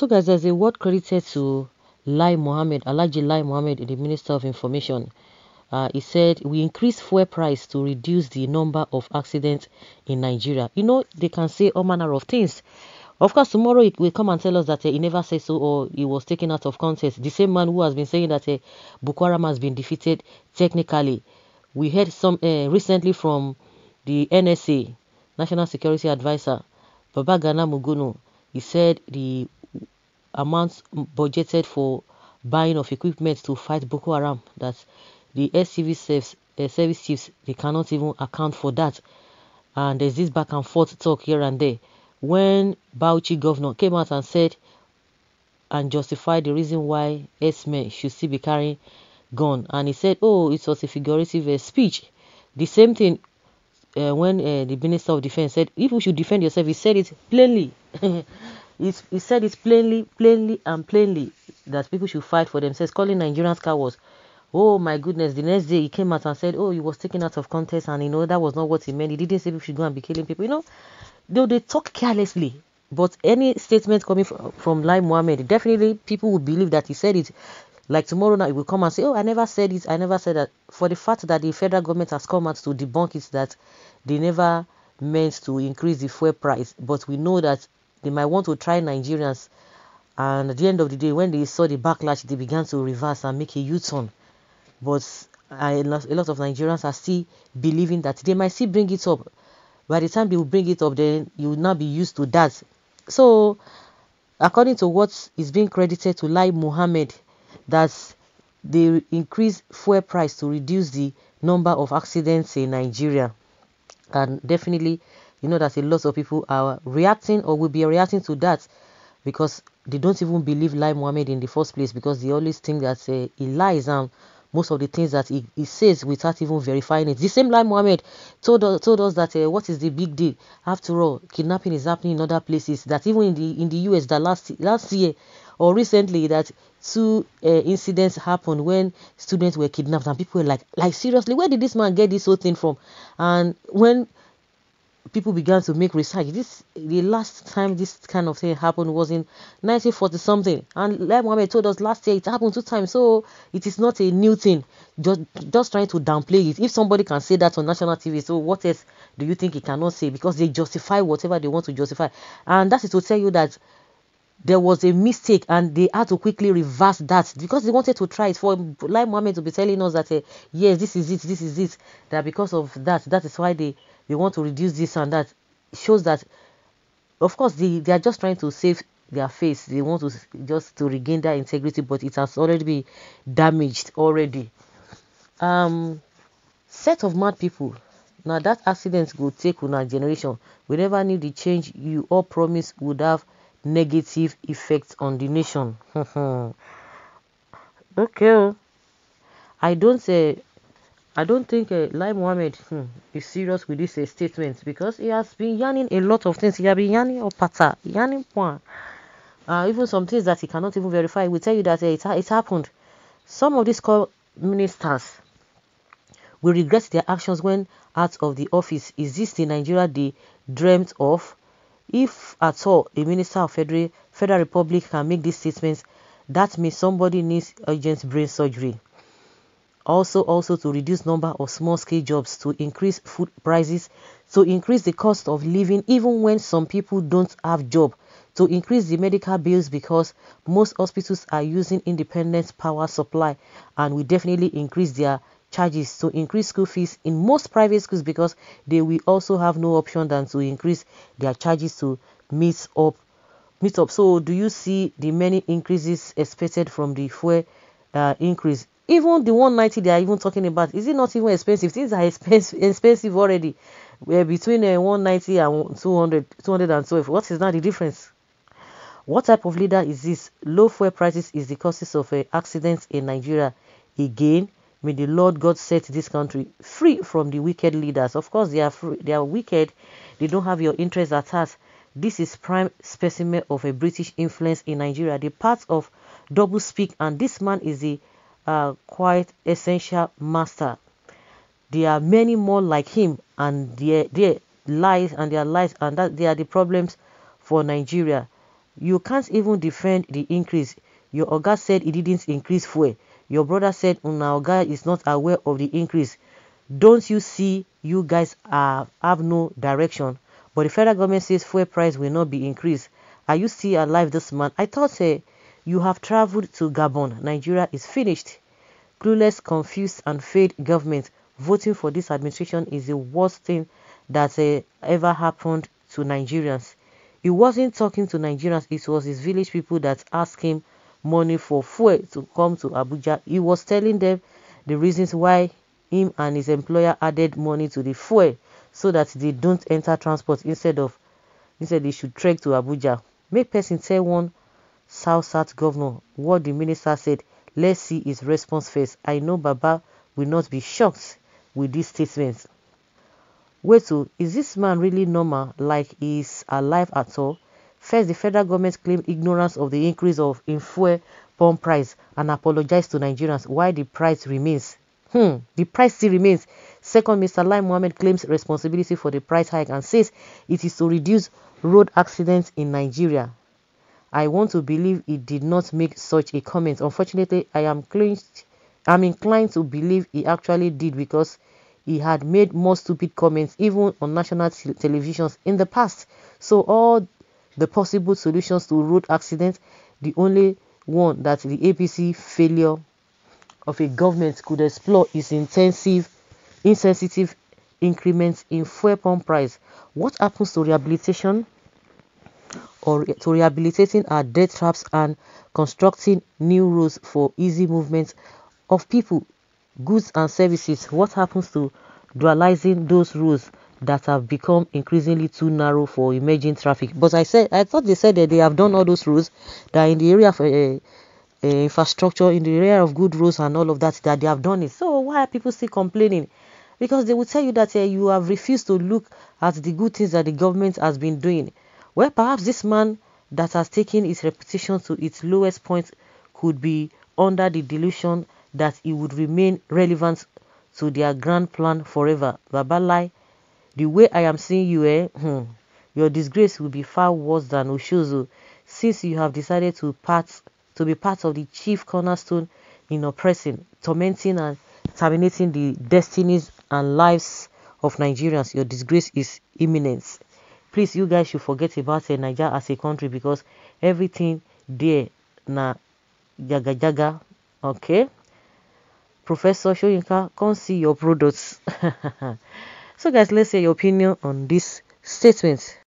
Also, guys, there's a word credited to Alhaji Lai Mohammed, the Minister of Information. He said, we increase fuel price to reduce the number of accidents in Nigeria. You know, they can say all manner of things. Of course, tomorrow he will come and tell us that he never said so or he was taken out of context. The same man who has been saying that Boko Haram has been defeated technically. We heard some recently from the NSA, National Security Advisor, Babagana Mugono. He said the amount budgeted for buying of equipment to fight Boko Haram, that the SCV service chiefs, they cannot even account for that. And there's this back and forth talk here and there. When Bauchi governor came out and said and justified the reason why S-men should still be carrying gun, and he said, oh, it was a figurative speech. The same thing when the Minister of Defense said, if you should defend yourself, he said it plainly. He said it plainly that people should fight for themselves, calling Nigerians cowards. Oh my goodness, the next day he came out and said, oh, he was taken out of context and that was not what he meant. He didn't say people should go and be killing people. Though they talk carelessly, but any statement coming from Lai Mohammed, definitely people would believe that he said it. Like tomorrow night, he will come and say, oh, I never said it, I never said that. For the fact that the federal government has come out to debunk it, that they never meant to increase the fuel price. But we know that they might want to try Nigerians. And at the end of the day, when they saw the backlash, they began to reverse and make a U-turn. But a lot of Nigerians are still believing that they might still bring it up. By the time they will bring it up, then you will not be used to that. So, according to what is being credited to Lai Mohammed, that they increase fuel price to reduce the number of accidents in Nigeria. And definitely, that a lot of people are reacting or will be reacting to that, because they don't even believe Lai Mohammed in the first place, because they always think that he lies, and most of the things that he says without even verifying it. The same Lai Mohammed told us that what is the big deal? After all, kidnapping is happening in other places. That even in the US, that last year or recently, that 2 incidents happened when students were kidnapped, and people were like seriously, where did this man get this whole thing from? And when people began to make research, the last time this kind of thing happened was in 1940 something, and like Mohammed told us last year, it happened 2 times. So it is not a new thing, just trying to downplay it. If somebody can say that on national TV, so what else do you think he cannot say? Because they justify whatever they want to justify, and that is to tell you that there was a mistake and they had to quickly reverse that, because they wanted to try it. For like Mohammed to be telling us that yes, this is it, that because of that is why they want to reduce this and that, shows that, of course, they are just trying to save their face. They want to just to regain their integrity, but it has already been damaged already. Set of mad people. Now that accident will take on our generation. We never knew the change you all promised would have negative effects on the nation. Okay. I don't think Lai Mohammed is serious with this statement, because he has been yarning a lot of things. He has been yarning opata, yarning point. Even some things that he cannot even verify. He will tell you that it happened. Some of these ministers will regret their actions when out of the office. Is this the Nigeria they dreamt of? If at all a minister of Federal Republic can make these statements, that means somebody needs urgent brain surgery. Also to reduce number of small-scale jobs, to increase food prices, to increase the cost of living even when some people don't have job, to increase the medical bills because most hospitals are using independent power supply, and we definitely increase their charges, to increase school fees in most private schools, because they will also have no option than to increase their charges to meet up. So do you see the many increases expected from the fuel increase? Even the 190 they are even talking about, is it not even expensive? Things are expensive already. We're between 190 and 212. What is now the difference? What type of leader is this? Low fuel prices is the causes of accidents in Nigeria. Again, may the Lord God set this country free from the wicked leaders. Of course, they are wicked. They don't have your interests at heart. This is prime specimen of a British influence in Nigeria. The part of double speak, and this man is the quite essential master. There are many more like him, and their lies, and that they are the problems for Nigeria. You can't even defend the increase. Your oga said he didn't increase fuel. Your brother said una oga is not aware of the increase. Don't you see you guys have no direction? But the federal government says fuel price will not be increased. Are you still alive this month? I thought you have traveled to Gabon. Nigeria is finished. Clueless, confused, and failed government. Voting for this administration is the worst thing that ever happened to Nigerians. He wasn't talking to Nigerians, it was his village people that asked him money for fuel to come to Abuja. He was telling them the reasons why him and his employer added money to the fuel so that they don't enter transport instead they should trek to Abuja. Make person tell one South governor what the minister said. Let's see his response first. I know Baba will not be shocked with this statement. Wait, is this man really normal, like he's alive at all? First, the federal government claimed ignorance of the increase in fuel pump price and apologized to Nigerians why the price remains. The price still remains. Second, Mr. Lai Mohammed claims responsibility for the price hike and says it is to reduce road accidents in Nigeria. I want to believe he did not make such a comment. Unfortunately, I'm inclined to believe he actually did, because he had made more stupid comments even on national televisions in the past. So all the possible solutions to road accidents, the only one that the APC failure of a government could explore is insensitive increments in fuel pump price. What happens to rehabilitation or to rehabilitating our death traps and constructing new roads for easy movement of people, goods and services? What happens to dualizing those roads that have become increasingly too narrow for emerging traffic? But I thought they said that they have done all those roads that in the area of infrastructure, in the area of good roads and all of that they have done it. So why are people still complaining? Because they will tell you that you have refused to look at the good things that the government has been doing. Well, perhaps this man that has taken his reputation to its lowest point could be under the delusion that he would remain relevant to their grand plan forever. Babalai, the way I am seeing you, your disgrace will be far worse than Oshozo, since you have decided to be part of the chief cornerstone in oppressing, tormenting, and terminating the destinies and lives of Nigerians. Your disgrace is imminent. Please, you guys should forget about Nigeria as a country, because everything there na jaga jaga. Okay, Professor Shoyinka, come see your products. So guys, let's hear your opinion on this statement.